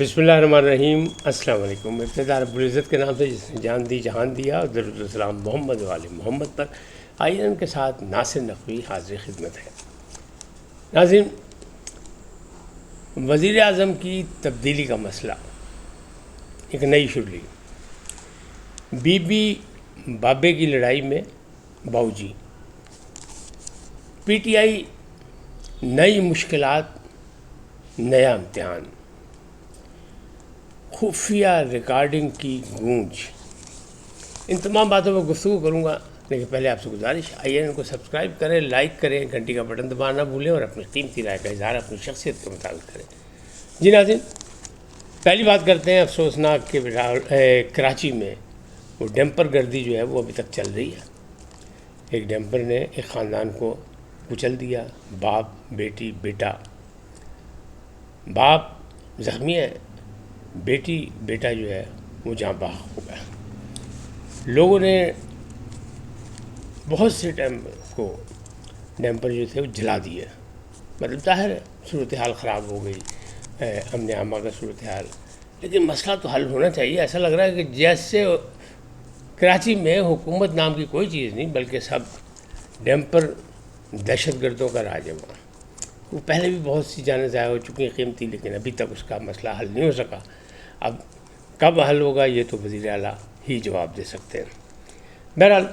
بسم اللہ الرحمن الرحیم۔ السلام علیکم۔ ابتدا رب العزت کے نام سے جس نے جان دی جہان دیا، اور درود السلام محمد وآل محمد پر۔ آئیے ان کے ساتھ ناصر نقوی حاضر خدمت ہے۔ ناظرین، وزیر اعظم کی تبدیلی کا مسئلہ، ایک نئی شرلی، بی بی بابے کی لڑائی میں باؤجی، پی ٹی آئی، نئی مشکلات، نیا امتحان، خفیہ ریکارڈنگ کی گونج، ان تمام باتوں پر گفتگو کروں گا، لیکن پہلے آپ سے گزارش، آئیے ان کو سبسکرائب کریں، لائک کریں، گھنٹی کا بٹن دبانا نہ بھولیں، اور اپنی قیمتی رائے کا اظہار اپنی شخصیت کے مطابق کریں۔ جی ناظرین، پہلی بات کرتے ہیں افسوسناک کہ کراچی میں وہ ڈیمپر گردی جو ہے وہ ابھی تک چل رہی ہے۔ ایک ڈیمپر نے ایک خاندان کو کچل دیا، باپ، بیٹی، بیٹا۔ باپ زخمی ہے، بیٹا جو ہے وہ جاں بحق ہو گیا۔ لوگوں نے بہت سے ڈیمپر جو تھے وہ جلا دیے، مطلب ظاہر ہے صورتحال خراب ہو گئی، امن عامہ کا صورتحال، لیکن مسئلہ تو حل ہونا چاہیے۔ ایسا لگ رہا ہے کہ جیسے کراچی میں حکومت نام کی کوئی چیز نہیں، بلکہ سب ڈیمپر دہشت گردوں کا راج ہے وہاں۔ وہ پہلے بھی بہت سی جانیں ضائع ہو چکی ہیں قیمتی، لیکن ابھی تک اس کا مسئلہ حل نہیں ہو سکا۔ اب کب حل ہوگا یہ تو وزیر اعلیٰ ہی جواب دے سکتے ہیں۔ بہرحال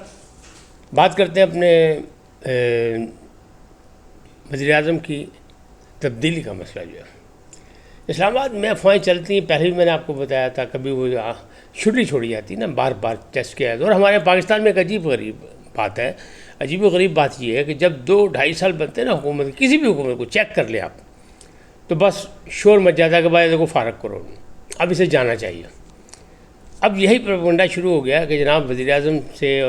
بات کرتے ہیں اپنے وزیر اعظم کی تبدیلی کا مسئلہ جو ہے۔ اسلام آباد میں افواہیں چلتی ہیں، پہلے بھی میں نے آپ کو بتایا تھا، کبھی وہ چھٹی چھوڑی جاتی نا، بار بار ٹیسٹ کیا جاتا ہے۔ اور ہمارے پاکستان میں ایک عجیب و غریب بات ہے، عجیب و غریب بات یہ ہے کہ جب 2-2.5 سال بنتے ہیں نا حکومت، کسی بھی حکومت کو چیک کر لیں آپ، تو بس شور مچ جاتا ہے کہ بھائی دیکھو فارغ کرو، اب اسے جانا چاہیے۔ اب یہی پروپیگنڈا شروع ہو گیا کہ جناب وزیر اعظم سے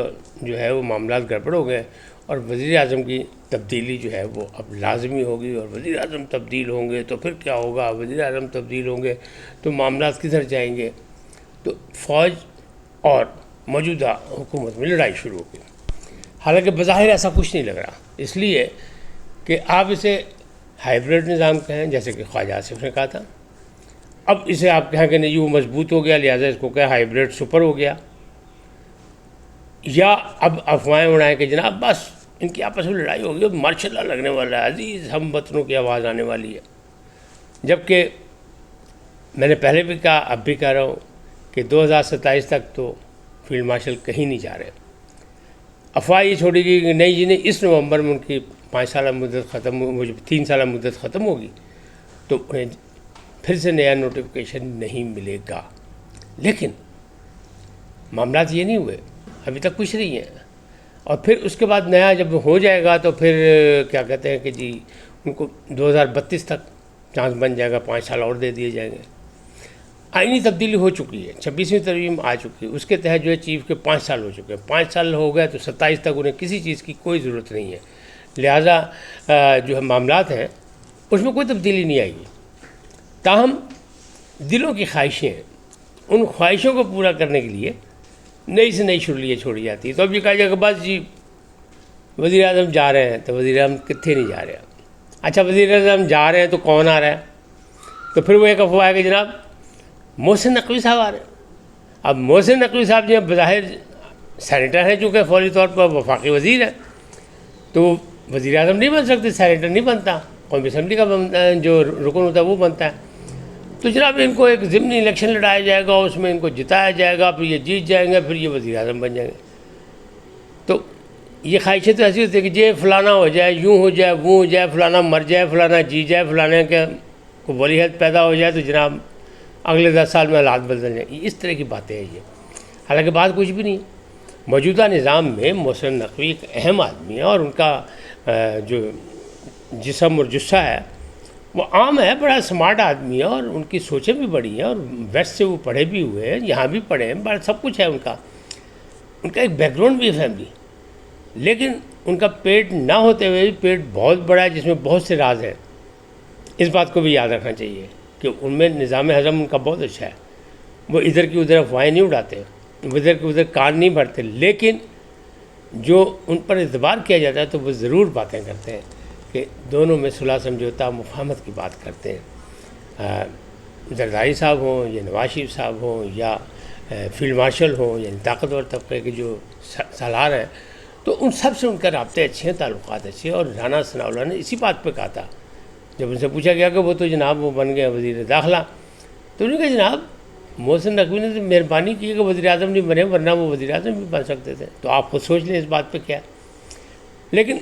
جو ہے وہ معاملات گڑبڑ ہو گئے، اور وزیر اعظم کی تبدیلی جو ہے وہ اب لازمی ہوگی، اور وزیر اعظم تبدیل ہوں گے تو پھر کیا ہوگا، وزیر اعظم تبدیل ہوں گے تو معاملات کدھر جائیں گے۔ تو فوج اور موجودہ حکومت میں لڑائی شروع ہو گئی۔ حالانکہ بظاہر ایسا کچھ نہیں لگ رہا، اس لیے کہ آپ اسے ہائیبریڈ نظام کہیں، جیسے کہ خواجہ آصف نے کہا تھا۔ اب اسے آپ کہیں کہ نہیں وہ مضبوط ہو گیا، لہٰذا اس کو کہیں ہائیبریڈ سپر ہو گیا، یا اب افواہیں اڑائیں کہ جناب بس ان کی آپس میں لڑائی ہوگی، اب مارشاء اللہ لگنے والا ہے، عزیز ہم وطنوں کی آواز آنے والی ہے۔ جبکہ میں نے پہلے بھی کہا، اب بھی کہہ رہا ہوں کہ 2027 تک تو فیلڈ مارشل کہیں نہیں جا رہے۔ افواہ یہ چھوڑی گئی کہ نہیں جی نہیں، اس نومبر میں ان کی 5 سالہ مدت ختم ہو، 3 سالہ مدت ختم ہوگی تو انہیں پھر سے نیا نوٹیفیکیشن نہیں ملے گا۔ لیکن معاملات یہ نہیں ہوئے، ابھی تک کچھ نہیں ہے، اور پھر اس کے بعد نیا جب ہو جائے گا تو پھر کیا کہتے ہیں کہ جی ان کو 2032 تک چانس بن جائے گا، 5 سال اور دے دیے جائیں گے۔ آئینی تبدیلی ہو چکی ہے، 26ویں ترمیم آ چکی ہے، اس کے تحت جو ہے چیف کے 5 سال ہو چکے ہیں، 5 سال ہو گئے تو 27 تک انہیں کسی چیز کی کوئی ضرورت نہیں ہے، لہٰذا جو ہے معاملات ہیں اس میں کوئی تبدیلی نہیں آئے گی۔ تاہم دلوں کی خواہشیں ہیں، ان خواہشوں کو پورا کرنے کے لیے نئی سے نئی شرلیاں چھوڑی جاتی ہیں۔ تو اب یہ کہا جائے کہ بس جی وزیر اعظم جا رہے ہیں، تو وزیر اعظم کتنے نہیں جا رہے ہیں؟ اچھا وزیر اعظم جا رہے ہیں تو کون آ رہا ہے؟ تو پھر وہ ایک افواہ ہے کہ جناب محسن نقوی صاحب آ رہے ہیں۔ اب محسن نقوی صاحب جو بظاہر سینیٹر ہیں، چونکہ فوری طور پر وفاقی وزیر ہے، تو وہ وزیر اعظم نہیں بن سکتے، سینیٹر نہیں بنتا، قومی اسمبلی کا جو رکن ہوتا ہے وہ بنتا ہے۔ تو جناب ان کو ایک ضمنی الیکشن لڑایا جائے گا، اس میں ان کو جتایا جائے گا، پھر یہ جیت جائیں گے، پھر یہ وزیر اعظم بن جائیں گے۔ تو یہ خواہشیں تو ایسی ہوتی ہے کہ یہ فلانا ہو جائے، یوں ہو جائے، وہ ہو جائے، فلانا مر جائے، فلانا جی جائے، فلانا کے کو ولیعہد پیدا ہو جائے، تو جناب اگلے 10 سال میں حالات بدل جائیں۔ اس طرح کی باتیں ہیں یہ، حالانکہ بات کچھ بھی نہیں۔ موجودہ نظام میں محسن نقوی ایک اہم آدمی ہے، اور ان کا جو جسم اور جثہ ہے وہ عام ہے، بڑا سمارٹ آدمی ہے، اور ان کی سوچیں بھی بڑی ہیں، اور ویسٹ سے وہ پڑھے بھی ہوئے ہیں، یہاں بھی پڑھے ہیں، بڑا سب کچھ ہے ان کا ایک بیک گراؤنڈ بھی ہے فیملی۔ لیکن ان کا پیٹ نہ ہوتے ہوئے بھی پیٹ بہت بڑا ہے، جس میں بہت سے راز ہیں۔ اس بات کو بھی یاد رکھنا چاہیے کہ ان میں نظام ہضم ان کا بہت اچھا ہے، وہ ادھر کی ادھر افواہیں نہیں اڑاتے، ادھر کی ادھر کان نہیں بھرتے، لیکن جو ان پر اعتبار کیا جاتا ہے تو وہ ضرور باتیں کرتے ہیں کہ دونوں میں صلح سمجھوتا مفاہمت کی بات کرتے ہیں۔ زرداری صاحب ہوں یا نواز شریف صاحب ہوں یا فیلڈ مارشل ہوں، یعنی طاقتور طبقے کے جو سالار ہیں، تو ان سب سے ان کا رابطے اچھے ہیں، تعلقات اچھے ہیں. اور رانا ثناء اللہ نے اسی بات پہ کہا تھا جب ان سے پوچھا گیا کہ وہ تو جناب وہ بن گئے وزیر داخلہ، تو انہوں نے کہا جناب محسن نقوی نے تو مہربانی کی کہ وزیر اعظم نہیں بنے، ورنہ وہ وزیر اعظم بھی بن سکتے تھے. تو آپ خود سوچ لیں اس بات پہ کیا. لیکن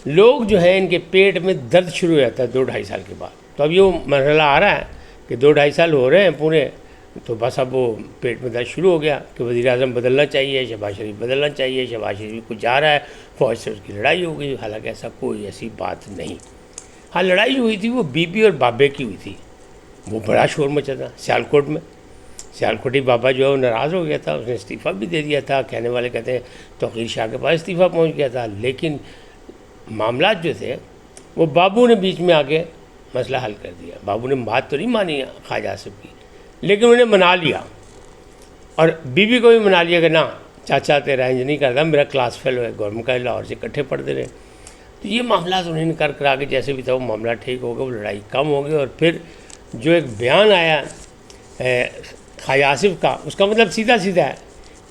لوگ جو ہیں ان کے پیٹ میں درد شروع ہو جاتا ہے 2-2.5 سال کے بعد. تو اب یہ مرحلہ آ رہا ہے کہ 2-2.5 سال ہو رہے ہیں پورے، تو بس اب وہ پیٹ میں درد شروع ہو گیا کہ وزیر اعظم بدلنا چاہیے، شہباز شریف بدلنا چاہیے، شہباز شریف کو جا رہا ہے، فوج سے اس کی لڑائی ہو گئی. حالانکہ ایسا کوئی ایسی بات نہیں. ہاں لڑائی جو ہوئی تھی وہ بی بی اور بابے کی ہوئی تھی، وہ بڑا شور مچا تھا سیالکوٹ میں. سیالکوٹی بابا جو ہے وہ ناراض ہو گیا تھا، اس نے استعفیٰ بھی دے دیا تھا. کہنے والے کہتے ہیں توقیر شاہ کے پاس استعفیٰ پہنچ گیا تھا. لیکن معاملات جو تھے وہ بابو نے بیچ میں آ کے مسئلہ حل کر دیا. بابو نے بات تو نہیں مانی خواجہ آصف کی، لیکن انہیں منا لیا. اور بی بی کو بھی منا لیا کہ نہ چاچا تیرا انج نہیں کرتا، میرا کلاس فیلو ہے، گورنمنٹ کا لاہور سے اکٹھے پڑھتے رہے. تو یہ معاملات انہیں کر کرا کے جیسے بھی تھا وہ معاملہ ٹھیک ہو گیا، وہ لڑائی کم ہو گئی. اور پھر جو ایک بیان آیا خواجہ آصف کا، اس کا مطلب سیدھا سیدھا ہے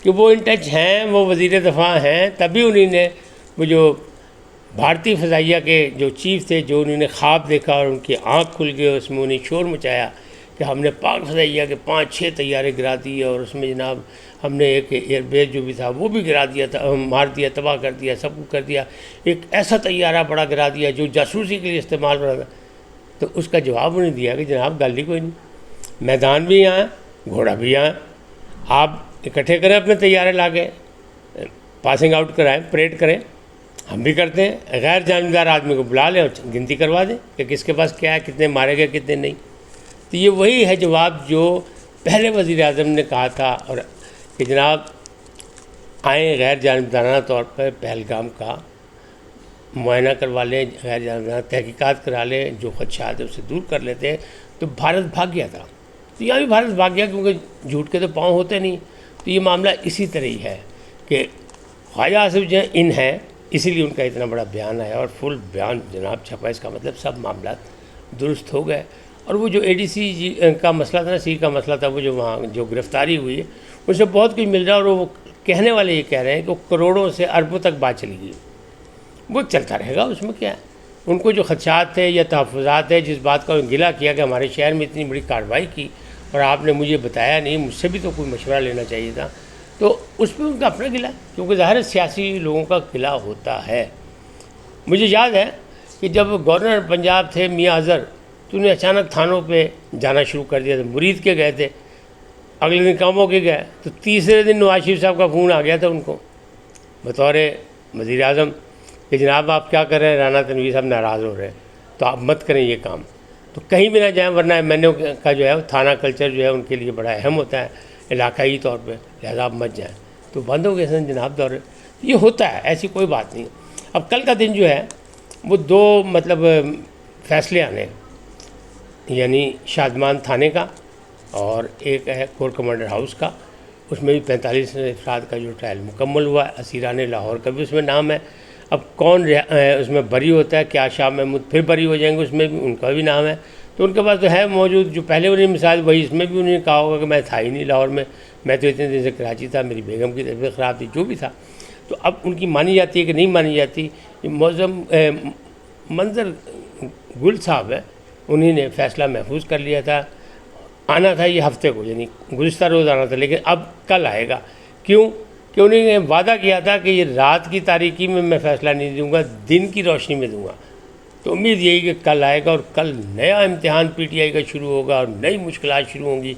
کہ وہ ان ٹچ ہیں، وہ وزیر دفاع ہیں. تبھی انہیں نے وہ جو بھارتی فضائیہ کے جو چیف تھے، جو انہوں نے خواب دیکھا اور ان کی آنکھ کھل گئی، اس میں انہیں شور مچایا کہ ہم نے پاک فضائیہ کے 5-6 طیارے گرا دیے، اور اس میں جناب ہم نے ایک ایئر بیس جو بھی تھا وہ بھی گرا دیا تھا، مار دیا، تباہ کر دیا، سب کچھ کر دیا. ایک ایسا طیارہ بڑا گرا دیا جو جاسوسی کے لیے استعمال ہو رہا تھا. تو اس کا جواب انہیں دیا کہ جناب گل ہی کوئی نہیں، میدان بھی یہاں گھوڑا بھی یہاں، آپ اکٹھے کریں اپنے طیارے لا کے، پاسنگ آؤٹ کرائیں، پریڈ کریں، ہم بھی کرتے ہیں. غیر جانبدار آدمی کو بلا لیں اور گنتی کروا دیں کہ کس کے پاس کیا ہے، کتنے مارے گئے کتنے نہیں. تو یہ وہی ہے جواب جو پہلے وزیر اعظم نے کہا تھا، اور کہ جناب آئیں غیر جانبدارانہ طور پر پہلگام کا معائنہ کروا لیں، غیر جانبدارانہ تحقیقات کرا لیں، جو خدشات ہیں اسے دور کر لیتے ہیں. تو بھارت بھاگ گیا تھا. تو یہاں بھی بھارت بھاگ گیا کیونکہ جھوٹ کے تو پاؤں ہوتے نہیں. تو یہ معاملہ اسی طرح ہی ہے کہ خواجہ آصف جو ہیں ہیں، اسی لیے ان کا اتنا بڑا بیان آیا اور فل بیان جناب چھپا. اس کا مطلب سب معاملات درست ہو گئے. اور وہ جو اے ڈی سی کا مسئلہ تھا نا، سی کا مسئلہ تھا، وہ جو وہاں جو گرفتاری ہوئی ہے اس سے بہت کچھ مل رہا ہے. اور وہ کہنے والے یہ کہہ رہے ہیں کہ وہ کروڑوں سے اربوں تک بات چلی گئی. وہ چلتا رہے گا، اس میں کیا ہے. ان کو جو خدشات تھے یا تحفظات ہے، جس بات کا گلہ کیا کہ ہمارے شہر میں اتنی بڑی کارروائی کی اور آپ نے مجھے بتایا نہیں، مجھ سے بھی تو کوئی مشورہ لینا چاہیے تھا. تو اس پہ ان کا اپنا گلہ، کیونکہ ظاہر سیاسی لوگوں کا گلہ ہوتا ہے. مجھے یاد ہے کہ جب گورنر پنجاب تھے میاں اظہر، تو انہیں اچانک تھانوں پہ جانا شروع کر دیا تھا. مرید کے گئے تھے، اگلے دن کاموں کے گئے، تو تیسرے دن نواز شریف صاحب کا فون آ گیا تھا ان کو بطور وزیر اعظم کہ جناب آپ کیا کر رہے ہیں، رانا تنویر صاحب ناراض ہو رہے ہیں، تو آپ مت کریں یہ کام، تو کہیں بھی نہ جائیں، ورنہ ایم این اے کا جو ہے تھانہ کلچر جو ہے ان کے لیے بڑا اہم ہوتا ہے علاقائی طور پہ، لہٰذا آپ مت جائیں. تو بند ہو گئے سن جناب دورے. یہ ہوتا ہے، ایسی کوئی بات نہیں. اب کل کا دن جو ہے وہ 2 مطلب فیصلے آنے، یعنی شادمان تھانے کا اور ایک ہے کور کمانڈر ہاؤس کا. اس میں بھی 45 افراد کا جو ٹرائل مکمل ہوا ہے. اسیران لاہور کا بھی اس میں نام ہے. اب کون اس میں بری ہوتا ہے، کیا شاہ محمود پھر بری ہو جائیں گے، اس میں بھی ان کا بھی نام ہے. تو ان کے پاس تو ہے موجود، جو پہلے انہیں مثال وہی اس میں بھی انہوں نے کہا ہوگا کہ میں تھا ہی نہیں لاہور میں، میں تو اتنے دن سے کراچی تھا، میری بیگم کی طبیعت خراب تھی، جو بھی تھا. تو اب ان کی مانی جاتی ہے کہ نہیں مانی جاتی. موزم منظر گل صاحب ہے، انہی نے فیصلہ محفوظ کر لیا تھا. آنا تھا یہ ہفتے کو، یعنی گزشتہ روز آنا تھا، لیکن اب کل آئے گا. کیوں کہ انہوں نے وعدہ کیا تھا کہ یہ رات کی تاریکی میں فیصلہ نہیں دوں گا، دن کی روشنی میں دوں گا. تو امید یہی کہ کل آئے گا، اور کل نیا امتحان پی ٹی آئی کا شروع ہوگا اور نئی مشکلات شروع ہوں گی.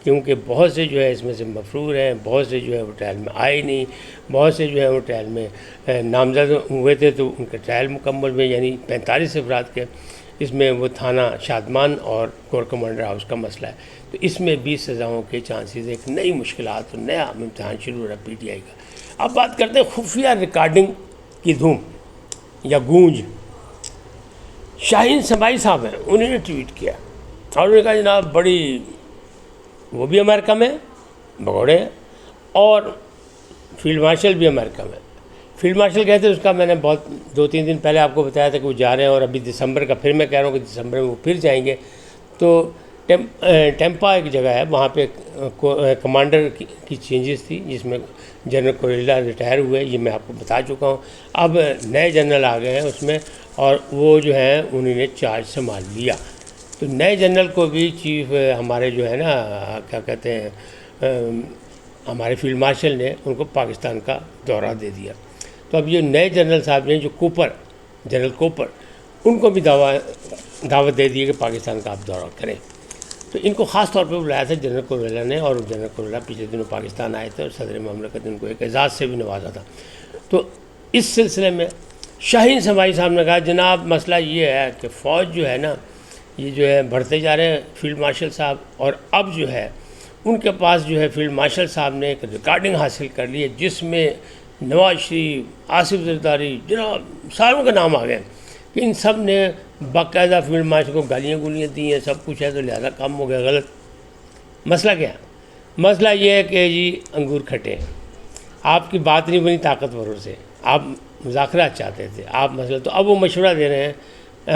کیونکہ بہت سے جو ہے اس میں سے مفرور ہیں، بہت سے جو ہے وہ ٹرائل میں آئے نہیں، بہت سے جو ہے وہ ٹرائل میں نامزد ہوئے تھے تو ان کے ٹرائل مکمل میں، یعنی 45 افراد کے. اس میں وہ تھانہ شادمان اور کور کمانڈر ہاؤس کا مسئلہ ہے. تو اس میں 20 سزاؤں کے چانسز، ایک نئی مشکلات اور نیا امتحان شروع ہو رہا ہے پی ٹی آئی کا. اب بات کرتے ہیں خفیہ ریکارڈنگ کی دھوم یا گونج. شاہین سمائی صاحب ہیں، انہوں نے ٹویٹ کیا اور انہوں نے کہا جناب بڑی، وہ بھی امریکہ میں بگوڑے ہیں اور فیلڈ مارشل بھی امریکہ میں. فیلڈ مارشل کہتے ہیں، اس کا میں نے بہت 2-3 دن پہلے آپ کو بتایا تھا کہ وہ جا رہے ہیں، اور ابھی دسمبر کا پھر میں کہہ رہا ہوں کہ دسمبر میں وہ پھر جائیں گے. تو ٹیمپا ایک جگہ ہے، وہاں پہ کمانڈر کی چینجز تھی، جس میں جنرل کوریلا ریٹائر ہوئے، یہ میں آپ کو بتا چکا ہوں۔ اب نئے جنرل آ گئے ہیں اس میں، اور وہ جو ہیں انہوں نے چارج سنبھال لیا۔ تو نئے جنرل کو بھی چیف ہمارے جو ہے نا کیا کہتے ہیں ہمارے فیلڈ مارشل نے ان کو پاکستان کا دورہ دے دیا۔ تو اب یہ نئے جنرل صاحب نے جو جنرل کوپر، ان کو بھی دعوت دے دی کہ پاکستان کا آپ دورہ کریں۔ تو ان کو خاص طور پہ بلایا تھا جنرل کوریلا نے، اور جنرل کوریلا پچھلے دنوں پاکستان آئے تھے اور صدر مملکت نے ان کو ایک اعزاز سے بھی نوازا تھا۔ تو اس سلسلے میں شاہین سمائی صاحب نے کہا جناب مسئلہ یہ ہے کہ فوج جو ہے نا یہ جو ہے بڑھتے جا رہے ہیں فیلڈ مارشل صاحب، اور اب جو ہے ان کے پاس جو ہے فیلڈ مارشل صاحب نے ایک ریکارڈنگ حاصل کر لی ہے جس میں نواز شریف، آصف زرداری، جناب ساروں کے نام آ گئے کہ ان سب نے باقاعدہ فیلڈ مارشل کو گالیاں دی ہیں، سب کچھ ہے، تو لہذا کام ہو گیا غلط۔ مسئلہ کیا ہے؟ مسئلہ یہ ہے کہ جی انگور کھٹے ہیں، آپ کی بات نہیں بنی طاقتوروں سے، آپ مذاکرات چاہتے تھے، آپ مسئلہ تو اب وہ مشورہ دے رہے ہیں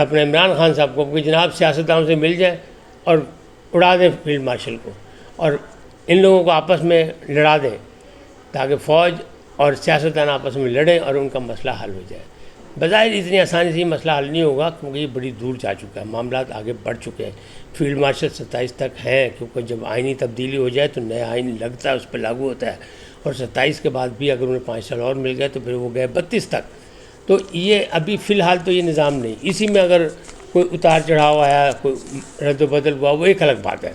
اپنے عمران خان صاحب کو کہ جناب سیاستدانوں سے مل جائیں اور اڑا دیں فیلڈ مارشل کو، اور ان لوگوں کو آپس میں لڑا دیں تاکہ فوج اور سیاستدان آپس میں لڑیں اور ان کا مسئلہ حل ہو جائے۔ بظاہر اتنی آسانی سے یہ مسئلہ حل نہیں ہوگا کیونکہ یہ بڑی دور جا چکا ہے، معاملات آگے بڑھ چکے ہیں۔ فیلڈ مارشل 27 تک ہیں، کیونکہ جب آئینی تبدیلی ہو جائے تو نیا آئین لگتا ہے، اس پہ لاگو ہوتا ہے، اور 27 کے بعد بھی اگر انہیں 5 سال اور مل گئے تو پھر وہ گئے 32 تک۔ تو یہ ابھی فی الحال تو یہ نظام نہیں، اسی میں اگر کوئی اتار چڑھاؤ آیا، کوئی رد و بدل ہوا، وہ ایک الگ بات ہے،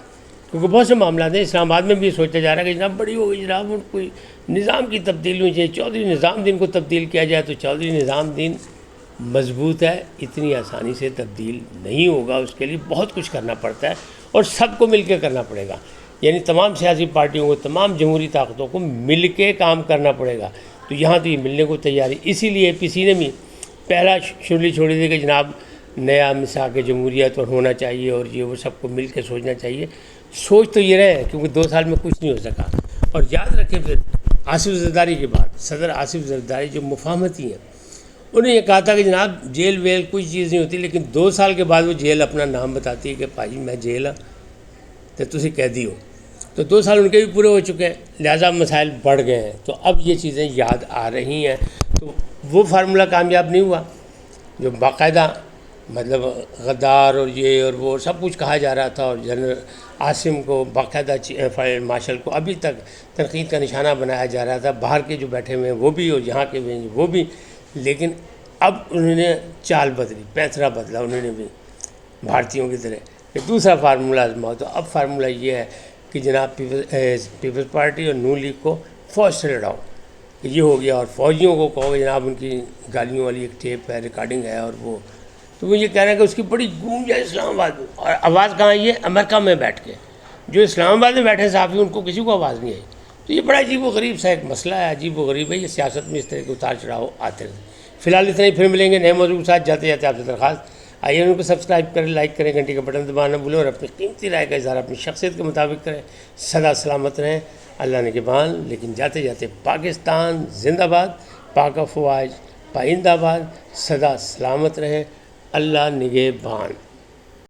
کیونکہ بہت سے معاملات ہیں۔ اسلام آباد میں بھی یہ سوچا جا رہا ہے کہ جناب بڑی ہو گئی، جناب کوئی نظام کی تبدیلی ہونی چاہیے، چودھری نظام الدین کو تبدیل کیا جائے، تو چودھری نظام الدین مضبوط ہے، اتنی آسانی سے تبدیل نہیں ہوگا، اس کے لیے بہت کچھ کرنا پڑتا ہے اور سب کو مل کے کرنا پڑے گا، یعنی تمام سیاسی پارٹیوں کو، تمام جمہوری طاقتوں کو مل کے کام کرنا پڑے گا۔ تو یہاں تو یہ ملنے کو تیاری، اسی لیے اے پی سی نے بھی پہلا شرلی چھوڑی تھی کہ جناب نیا مساق جمہوریت اور ہونا چاہیے، اور یہ وہ سب کو مل کے سوچنا چاہیے۔ سوچ تو یہ رہے ہیں کیونکہ 2 سال میں کچھ نہیں ہو سکا۔ اور یاد رکھیں پھر آصف زرداری کے بعد صدر آصف زرداری جو مفاہمتی ہیں، انہوں نے یہ کہا تھا کہ جناب جیل ویل کوئی چیز نہیں ہوتی، لیکن 2 سال کے بعد وہ جیل اپنا نام بتاتی ہے کہ بھائی میں جیل ہاں تو تسی قیدی ہو۔ تو 2 سال ان کے بھی پورے ہو چکے ہیں، لہٰذا مسائل بڑھ گئے ہیں، تو اب یہ چیزیں یاد آ رہی ہیں۔ تو وہ فارمولہ کامیاب نہیں ہوا جو باقاعدہ مطلب غدار اور یہ اور وہ سب کچھ کہا جا رہا تھا، اور جنرل عاصم کو باقاعدہ فیلڈ مارشل کو ابھی تک تنقید کا نشانہ بنایا جا رہا تھا، باہر کے جو بیٹھے ہوئے ہیں وہ بھی اور یہاں کے بھی وہ بھی، لیکن اب انہوں نے چال بدلی، پیسرا بدلا انہوں نے بھی بھارتیوں کی طرح کہ دوسرا فارمولہ آزماؤ۔ تو اب فارمولہ یہ ہے کہ جناب پیپلز پارٹی اور نون لیگ کو فوج سے لڑاؤ، یہ ہو گیا، اور فوجیوں کو کہو جناب ان کی گالیوں والی ایک ٹیپ ہے، ریکارڈنگ ہے، اور وہ تو وہ یہ کہہ رہے ہیں کہ اس کی بڑی گونج ہے اسلام آباد میں، اور آواز کہاں آئی ہے؟ امریکہ میں بیٹھ کے، جو اسلام آباد میں بیٹھے صحافی ان کو کسی کو آواز نہیں آئی۔ تو یہ بڑا عجیب و غریب سا ایک مسئلہ ہے، عجیب و غریب ہے، یہ سیاست میں اس طرح کے اتار چڑھاؤ آتے رہتے ہیں۔ فی الحال اتنا ہی، پھر ملیں گے نئے موضوع کے ساتھ۔ جاتے جاتے آپ سے درخواست، آئیے ان کو سبسکرائب کریں، لائک کریں، گھنٹی کا بٹن دبانا نہ بھولیں، اور اپنی قیمتی رائے کا اظہار اپنی شخصیت کے مطابق کریں۔ سدا سلامت رہیں، اللہ نگہبان۔ لیکن جاتے جاتے پاکستان زندہ باد، پاک افواج پائندہ باد، سدا سلامت رہیں، اللہ نگہبان۔